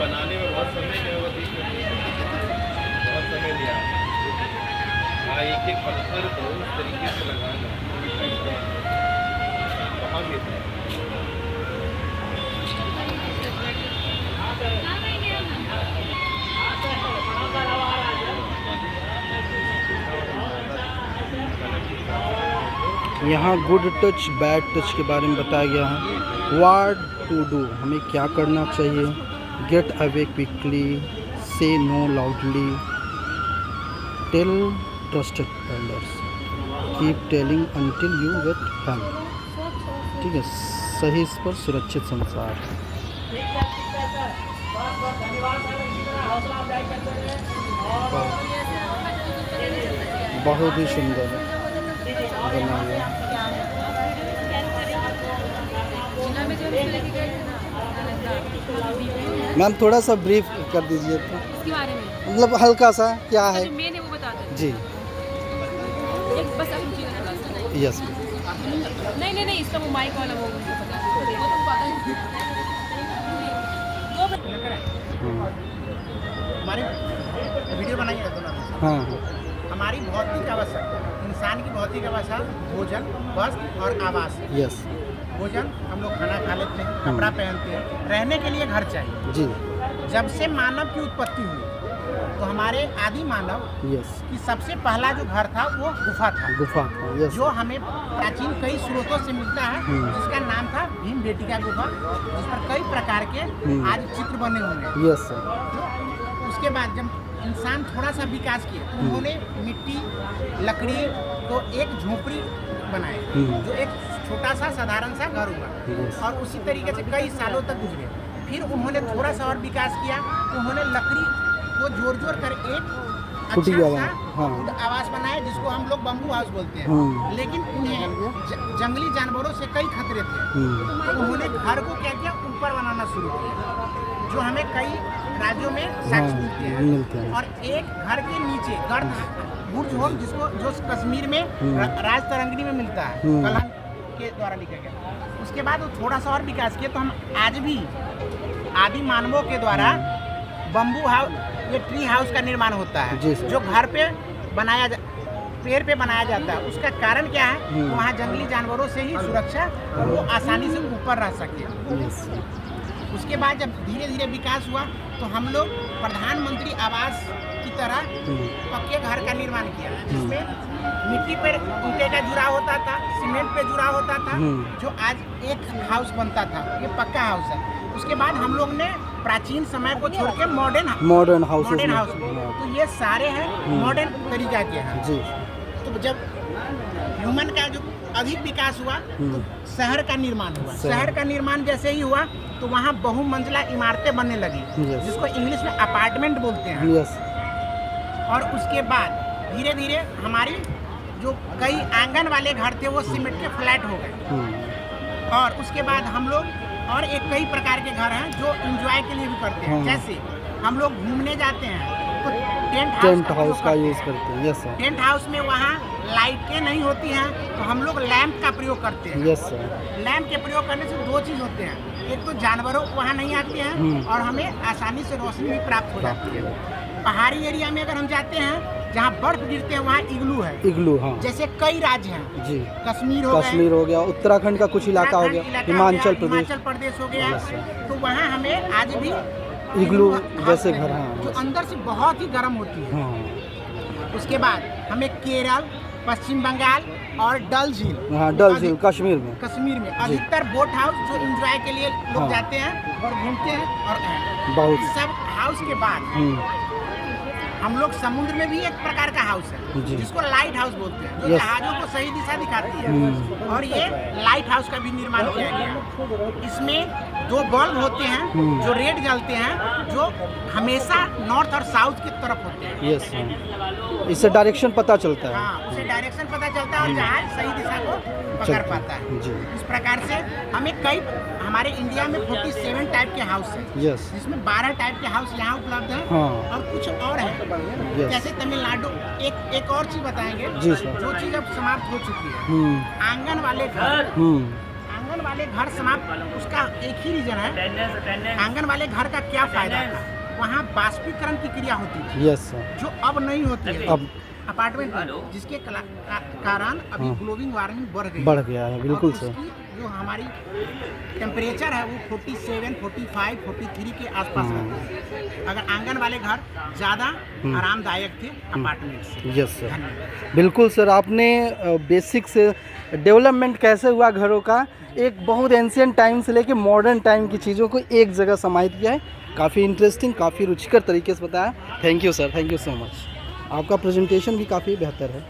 बनाने में बहुत समय लिया। हाँ, एक एक पत्थर को उस तरीके से लगाना वहाँ भी था। यहाँ गुड टच बैड टच के बारे में बताया गया है। व्हाट टू डू, हमें क्या करना चाहिए। Get away quickly, say no loudly, tell trusted elders, keep telling until you get help. ठीक है, सही पर सुरक्षित संसार। बहुत ही सुंदर बना हुआ। मैम थोड़ा सा ब्रीफ कर दीजिए तो, इसके बारे में मतलब हल्का सा क्या है। जो मेन है वो बता दें। जी एक बस आप मुझे बता दें। यस। नहीं इसका वो माइक वाला वो मुझे पता है। वो तो पता है। हमारी वीडियो बनाइए तो ना। हाँ हमारी भौतिक आवश्यकता, इंसान की भौतिक आवश्यकता भोजन, वस्त्र और आवास। यस भोजन हम लोग खाना खा लेते हैं, कपड़ा पहनते हैं, रहने के लिए घर चाहिए। जी जब से मानव की उत्पत्ति हुई तो हमारे आदि मानव यस। की सबसे पहला जो घर था वो गुफा था। गुफा यस। जो हमें प्राचीन कई स्रोतों से मिलता है, जिसका नाम था भीम बेटिका गुफा, जिस पर कई प्रकार के आज चित्र बने हुए हैं। Yes sir. उसके बाद जब इंसान थोड़ा सा विकास किए तो उन्होंने मिट्टी, लकड़ी को एक झोपड़ी बनाए, जो एक छोटा सा साधारण सा घर हुआ। और उसी तरीके से कई सालों तक गुजरे। फिर उन्होंने थोड़ा सा और विकास किया तो उन्होंने लकड़ी को जोड़ कर एक अच्छा सा आवास बनाया, जिसको हम लोग बम्बू हाउस बोलते हैं। लेकिन उन्हें जंगली जानवरों से कई खतरे थे, तो उन्होंने घर को क्या किया, ऊपर बनाना शुरू किया, जो हमें कई राज्यों में साक्ष्य मिलते हैं। और एक घर के नीचे बुर्ज होम, जिसको जो कश्मीर में राज तरंगिणी में मिलता है, कलम के द्वारा लिखा गया। उसके बाद वो थोड़ा सा और विकास किया तो हम आज भी आदि मानवों के द्वारा बम्बू हाउस, ये ट्री हाउस का निर्माण होता है, जो घर पे पेड़ पे बनाया जाता है। उसका कारण क्या है, वहाँ जंगली जानवरों से ही सुरक्षा, वो आसानी से ऊपर रह सके। उसके बाद जब धीरे धीरे विकास हुआ तो हम लोग प्रधानमंत्री आवास की तरह पक्के घर का निर्माण किया, जिसमें मिट्टी पर ईंटे का जुड़ाव होता था, सीमेंट पे जुड़ाव होता था, जो आज एक हाउस बनता था। ये पक्का हाउस है। उसके बाद हम लोग ने प्राचीन समय को छोड़ के मॉडर्न हाउस में, तो ये सारे हैं मॉडर्न तरीका के हैं। तो जब ह्यूमन का जो अधिक विकास हुआ तो शहर का निर्माण हुआ। शहर का निर्माण जैसे ही हुआ तो वहाँ बहुमंजिला इमारतें बनने लगी, जिसको इंग्लिश में अपार्टमेंट बोलते हैं। और उसके बाद धीरे धीरे हमारी जो कई आंगन वाले घर थे वो सीमेंट के फ्लैट हो गए। और उसके बाद हम लोग और एक कई प्रकार के घर हैं जो एंजॉय के लिए भी करते हैं। जैसे हम लोग घूमने जाते हैं तो टेंट हाउस का यूज करते हैं। Yes sir. टेंट हाउस में वहाँ लाइटें नहीं होती हैं तो हम लोग लैंप का प्रयोग करते हैं। Yes sir. लैंप के प्रयोग करने से दो चीज़ होते हैं, एक तो जानवरों वहाँ नहीं आते हैं और हमें आसानी से रोशनी भी प्राप्त हो जाती है। पहाड़ी एरिया में अगर हम जाते हैं जहाँ बर्फ गिरते हैं वहाँ इग्लू है। इग्लू हाँ। जैसे कई राज्य हैं जी, कश्मीर हो गया, उत्तराखंड का कुछ इलाका हो गया, हिमाचल प्रदेश हो गया, तो वहाँ हमें आज भी इग्लू जैसे घर हैं, जो अंदर से बहुत ही गर्म होती है। उसके बाद हमें केरल, पश्चिम बंगाल और डल झील, कश्मीर में अधिकतर बोट हाउस जो एंजॉय के लिए लोग जाते हैं और घूमते हैं। और बहुत सब हाउस के बाद हम लोग समुद्र में भी एक प्रकार का हाउस है, जिसको लाइट हाउस बोलते हैं, जो जहाजों को सही दिशा दिखाती है। और ये लाइट हाउस का भी निर्माण किया गया। इसमें दो बल्ब होते हैं जो रेड जलते हैं, जो हमेशा नॉर्थ और साउथ की तरफ होते हैं। इससे डायरेक्शन पता चलता है। हाँ, उससे डायरेक्शन पता चलता है और जहाज सही दिशा को पकड़ पाता है। इस प्रकार से हमें हमारे इंडिया में 47 टाइप के हाउस हैं, जिसमें 12 टाइप के हाउस यहाँ उपलब्ध हैं। और कुछ और है, जैसे तमिलनाडु। एक और चीज बताएंगे जो चीज अब समाप्त हो चुकी है, आंगन आंगन वाले घर समाप्त, उसका एक ही रीजन है, आंगन वाले घर का क्या फायदा था, वहाँ बाष्पीकरण की क्रिया होती थी यस सर। जो अब नहीं होती है अब अपार्टमेंट में, जिसके कारण अभी हाँ। ग्लोबल वार्मिंग बढ़ गई बढ़ गया है, बिल्कुल और सर। उसकी जो हमारी टेम्परेचर है वो 47, 45, 43 के आसपास रहती है। अगर आंगन वाले घर ज़्यादा आरामदायक थे अपार्टमेंट से। यस सर, धन्यवाद। बिल्कुल सर। आपने बेसिक से डेवलपमेंट कैसे हुआ घरों का, एक बहुत एंशियंट टाइम से लेके मॉडर्न टाइम की चीज़ों को एक जगह समाहित किया है। काफ़ी इंटरेस्टिंग, काफ़ी रुचिकर तरीके से बताया। Thank you sir, thank you so much. आपका प्रेजेंटेशन भी काफ़ी बेहतर है।